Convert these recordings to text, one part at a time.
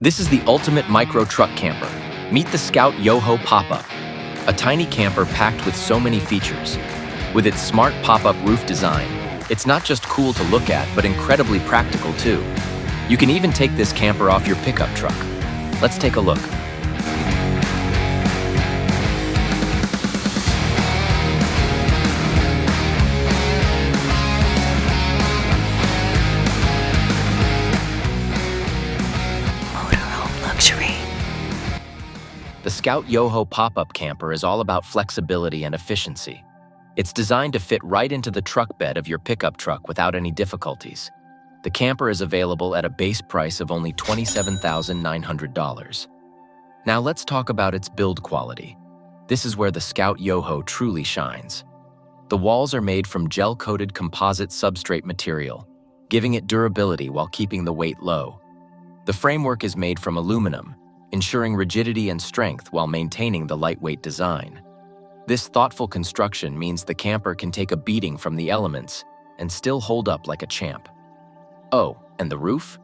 This is the ultimate micro truck camper. Meet the Scout Yoho pop-up, a tiny camper packed with so many features. With its smart pop-up roof design, it's not just cool to look at, but incredibly practical too. You can even take this camper off your pickup truck. Let's take a look. Motorhome luxury. The Scout Yoho pop-up camper is all about flexibility and efficiency. It's designed to fit right into the truck bed of your pickup truck without any difficulties. The camper is available at a base price of only $27,900. Now let's talk about its build quality. This is where the Scout Yoho truly shines. The walls are made from gel-coated composite substrate material, giving it durability while keeping the weight low. The framework is made from aluminum, ensuring rigidity and strength while maintaining the lightweight design. This thoughtful construction means the camper can take a beating from the elements and still hold up like a champ. Oh, and the roof?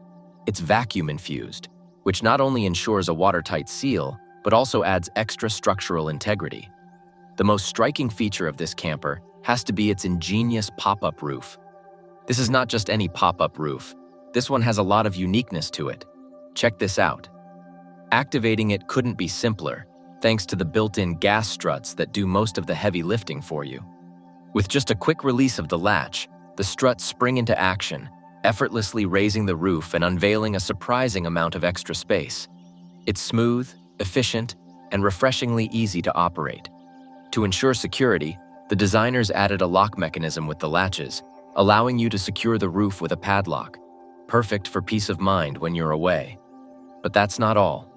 It's vacuum infused, which not only ensures a watertight seal, but also adds extra structural integrity. The most striking feature of this camper has to be its ingenious pop-up roof. This is not just any pop-up roof. This one has a lot of uniqueness to it. Check this out. Activating it couldn't be simpler, thanks to the built-in gas struts that do most of the heavy lifting for you. With just a quick release of the latch, the struts spring into action, effortlessly raising the roof and unveiling a surprising amount of extra space. It's smooth, efficient, and refreshingly easy to operate. To ensure security, the designers added a lock mechanism with the latches, allowing you to secure the roof with a padlock, perfect for peace of mind when you're away. But that's not all.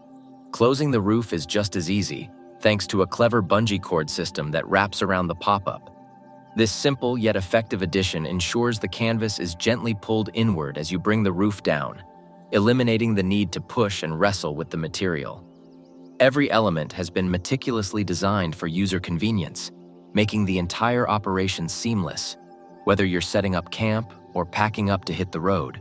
Closing the roof is just as easy, thanks to a clever bungee cord system that wraps around the pop-up. This simple yet effective addition ensures the canvas is gently pulled inward as you bring the roof down, eliminating the need to push and wrestle with the material. Every element has been meticulously designed for user convenience, making the entire operation seamless, whether you're setting up camp or packing up to hit the road.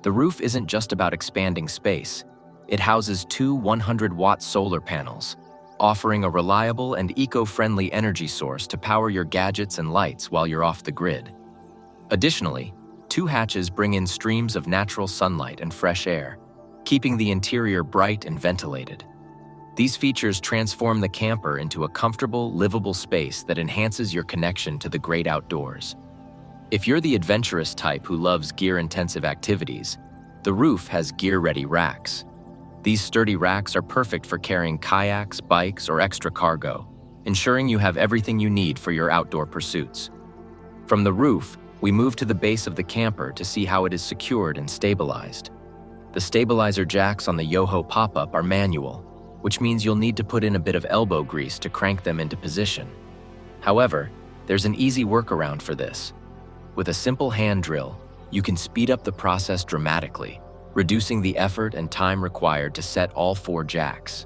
The roof isn't just about expanding space. It houses two 100-watt solar panels, offering a reliable and eco-friendly energy source to power your gadgets and lights while you're off the grid. Additionally, two hatches bring in streams of natural sunlight and fresh air, keeping the interior bright and ventilated. These features transform the camper into a comfortable, livable space that enhances your connection to the great outdoors. If you're the adventurous type who loves gear-intensive activities, the roof has gear-ready racks. These sturdy racks are perfect for carrying kayaks, bikes, or extra cargo, ensuring you have everything you need for your outdoor pursuits. From the roof, we move to the base of the camper to see how it is secured and stabilized. The stabilizer jacks on the Yoho pop-up are manual, which means you'll need to put in a bit of elbow grease to crank them into position. However, there's an easy workaround for this. With a simple hand drill, you can speed up the process dramatically, reducing the effort and time required to set all four jacks.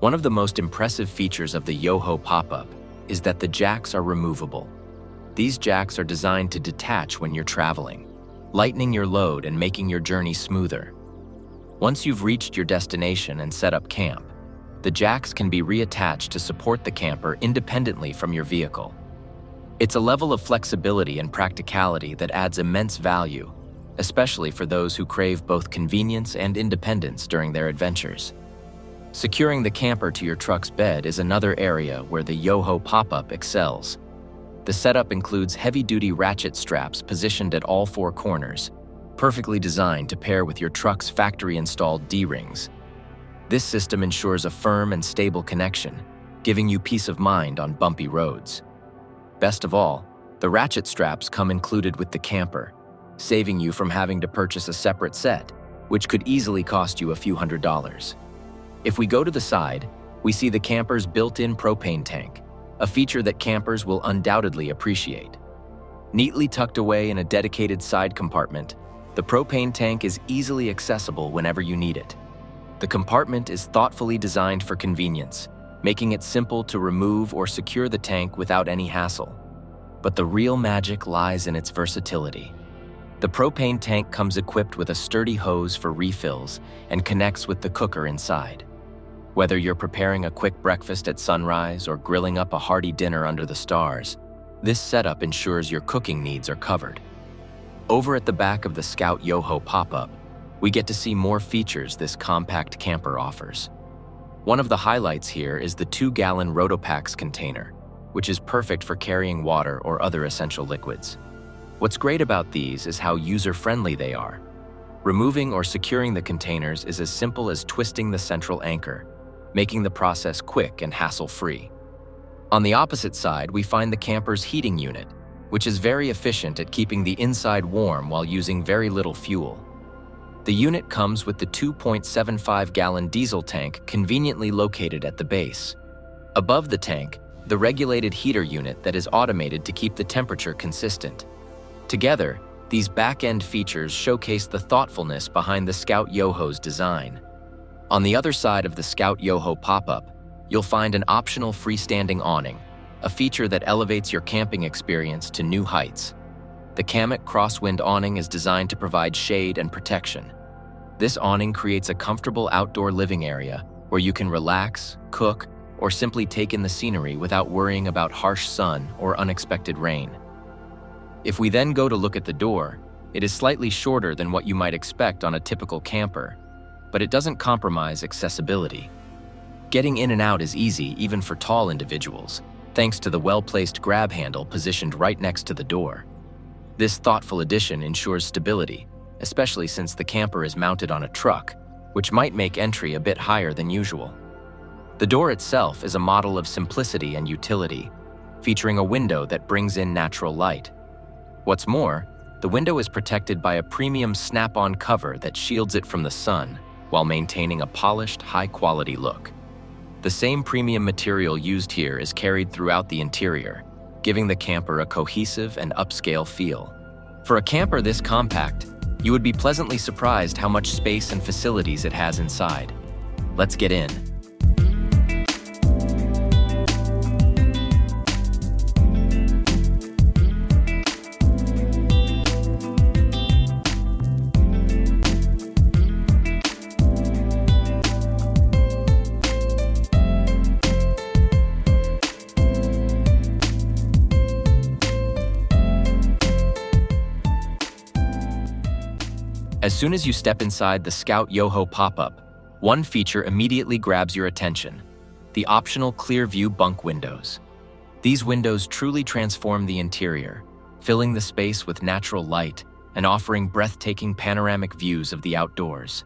One of the most impressive features of the Yoho pop-up is that the jacks are removable. These jacks are designed to detach when you're traveling, lightening your load and making your journey smoother. Once you've reached your destination and set up camp, the jacks can be reattached to support the camper independently from your vehicle. It's a level of flexibility and practicality that adds immense value, especially for those who crave both convenience and independence during their adventures. Securing the camper to your truck's bed is another area where the Yoho pop-up excels. The setup includes heavy-duty ratchet straps positioned at all four corners, perfectly designed to pair with your truck's factory-installed D-rings. This system ensures a firm and stable connection, giving you peace of mind on bumpy roads. Best of all, the ratchet straps come included with the camper, saving you from having to purchase a separate set, which could easily cost you a few $100s. If we go to the side, we see the camper's built-in propane tank, a feature that campers will undoubtedly appreciate. Neatly tucked away in a dedicated side compartment, the propane tank is easily accessible whenever you need it. The compartment is thoughtfully designed for convenience, making it simple to remove or secure the tank without any hassle. But the real magic lies in its versatility. The propane tank comes equipped with a sturdy hose for refills and connects with the cooker inside. Whether you're preparing a quick breakfast at sunrise or grilling up a hearty dinner under the stars, this setup ensures your cooking needs are covered. Over at the back of the Scout Yoho pop-up, we get to see more features this compact camper offers. One of the highlights here is the 2-gallon Roto Pax container, which is perfect for carrying water or other essential liquids. What's great about these is how user-friendly they are. Removing or securing the containers is as simple as twisting the central anchor, making the process quick and hassle-free. On the opposite side, we find the camper's heating unit, which is very efficient at keeping the inside warm while using very little fuel. The unit comes with the 2.75-gallon diesel tank conveniently located at the base. Above the tank, the regulated heater unit that is automated to keep the temperature consistent. Together, these back-end features showcase the thoughtfulness behind the Scout Yoho's design. On the other side of the Scout Yoho pop-up, you'll find an optional freestanding awning, a feature that elevates your camping experience to new heights. The Kamek Crosswind Awning is designed to provide shade and protection. This awning creates a comfortable outdoor living area where you can relax, cook, or simply take in the scenery without worrying about harsh sun or unexpected rain. If we then go to look at the door, it is slightly shorter than what you might expect on a typical camper, but it doesn't compromise accessibility. Getting in and out is easy even for tall individuals, thanks to the well-placed grab handle positioned right next to the door. This thoughtful addition ensures stability, especially since the camper is mounted on a truck, which might make entry a bit higher than usual. The door itself is a model of simplicity and utility, featuring a window that brings in natural light. What's more, the window is protected by a premium snap-on cover that shields it from the sun while maintaining a polished, high-quality look. The same premium material used here is carried throughout the interior, giving the camper a cohesive and upscale feel. For a camper this compact, you would be pleasantly surprised how much space and facilities it has inside. Let's get in. As soon as you step inside the Scout Yoho pop-up, one feature immediately grabs your attention: the optional clear view bunk windows. These windows truly transform the interior, filling the space with natural light and offering breathtaking panoramic views of the outdoors.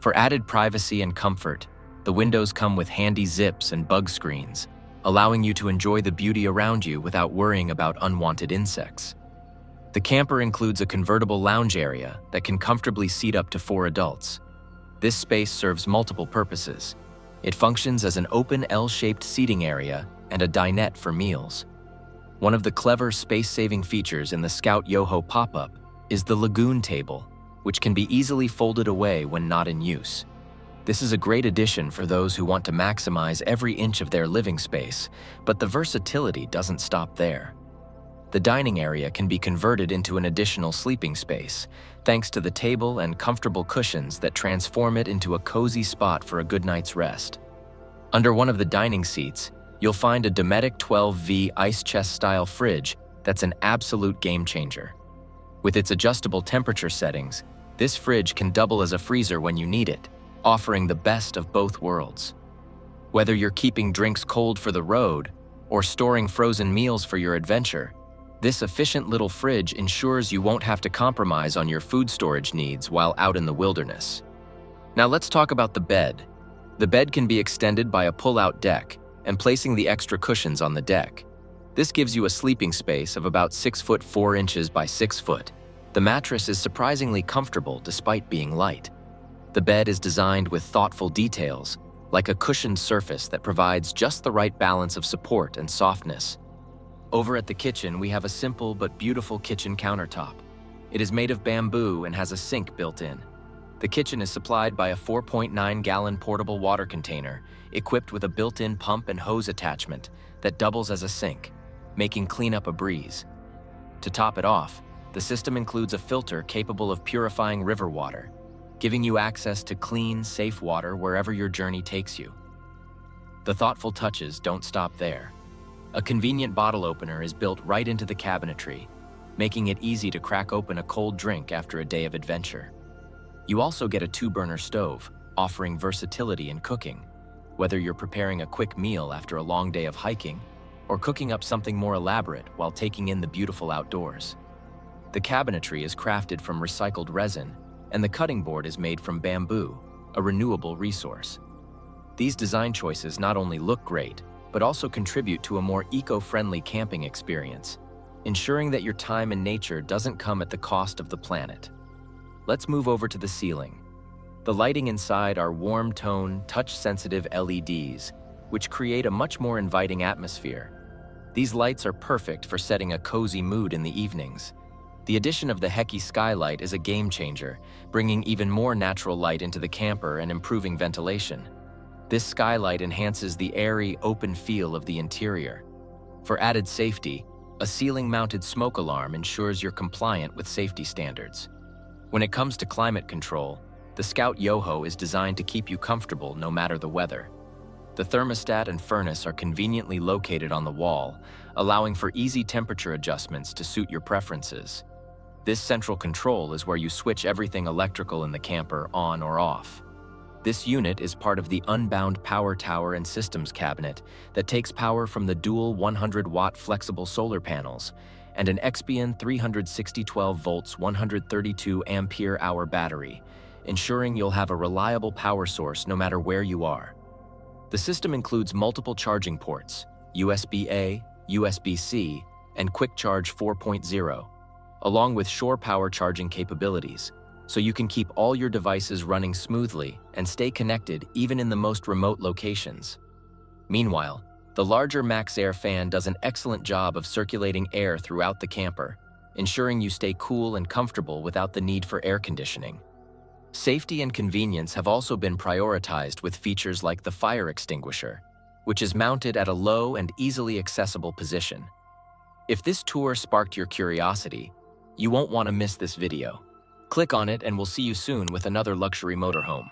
For added privacy and comfort, the windows come with handy zips and bug screens, allowing you to enjoy the beauty around you without worrying about unwanted insects. The camper includes a convertible lounge area that can comfortably seat up to 4 adults. This space serves multiple purposes. It functions as an open L-shaped seating area and a dinette for meals. One of the clever space-saving features in the Scout Yoho pop-up is the lagoon table, which can be easily folded away when not in use. This is a great addition for those who want to maximize every inch of their living space, but the versatility doesn't stop there. The dining area can be converted into an additional sleeping space, thanks to the table and comfortable cushions that transform it into a cozy spot for a good night's rest. Under one of the dining seats, you'll find a Dometic 12V ice chest-style fridge that's an absolute game-changer. With its adjustable temperature settings, this fridge can double as a freezer when you need it, offering the best of both worlds. Whether you're keeping drinks cold for the road or storing frozen meals for your adventure, this efficient little fridge ensures you won't have to compromise on your food storage needs while out in the wilderness. Now let's talk about the bed. The bed can be extended by a pull-out deck and placing the extra cushions on the deck. This gives you a sleeping space of about 6 foot 4 inches by 6 foot. The mattress is surprisingly comfortable despite being light. The bed is designed with thoughtful details, like a cushioned surface that provides just the right balance of support and softness. Over at the kitchen, we have a simple but beautiful kitchen countertop. It is made of bamboo and has a sink built in. The kitchen is supplied by a 4.9-gallon portable water container, equipped with a built-in pump and hose attachment that doubles as a sink, making cleanup a breeze. To top it off, The system includes a filter capable of purifying river water, giving you access to clean, safe water wherever your journey takes you. The thoughtful touches don't stop there. A convenient bottle opener is built right into the cabinetry, making it easy to crack open a cold drink after a day of adventure. You also get a 2-burner stove, offering versatility in cooking, whether you're preparing a quick meal after a long day of hiking or cooking up something more elaborate while taking in the beautiful outdoors. The cabinetry is crafted from recycled resin, and the cutting board is made from bamboo, a renewable resource. These design choices not only look great, but also contribute to a more eco-friendly camping experience, ensuring that your time in nature doesn't come at the cost of the planet. Let's move over to the ceiling. The lighting inside are warm-tone, touch-sensitive LEDs, which create a much more inviting atmosphere. These lights are perfect for setting a cozy mood in the evenings. The addition of the Heki skylight is a game-changer, bringing even more natural light into the camper and improving ventilation. This skylight enhances the airy, open feel of the interior. For added safety, a ceiling-mounted smoke alarm ensures you're compliant with safety standards. When it comes to climate control, the Scout Yoho is designed to keep you comfortable no matter the weather. The thermostat and furnace are conveniently located on the wall, allowing for easy temperature adjustments to suit your preferences. This central control is where you switch everything electrical in the camper on or off. This unit is part of the Unbound Power Tower and Systems cabinet that takes power from the dual 100-watt flexible solar panels and an Expion 360 12 volts 132 ampere-hour battery, ensuring you'll have a reliable power source no matter where you are. The system includes multiple charging ports, USB-A, USB-C, and Quick Charge 4.0, along with shore power charging capabilities, so you can keep all your devices running smoothly and stay connected even in the most remote locations. Meanwhile, the larger Max Air fan does an excellent job of circulating air throughout the camper, ensuring you stay cool and comfortable without the need for air conditioning. Safety and convenience have also been prioritized with features like the fire extinguisher, which is mounted at a low and easily accessible position. If this tour sparked your curiosity, you won't want to miss this video. Click on it and we'll see you soon with another luxury motorhome.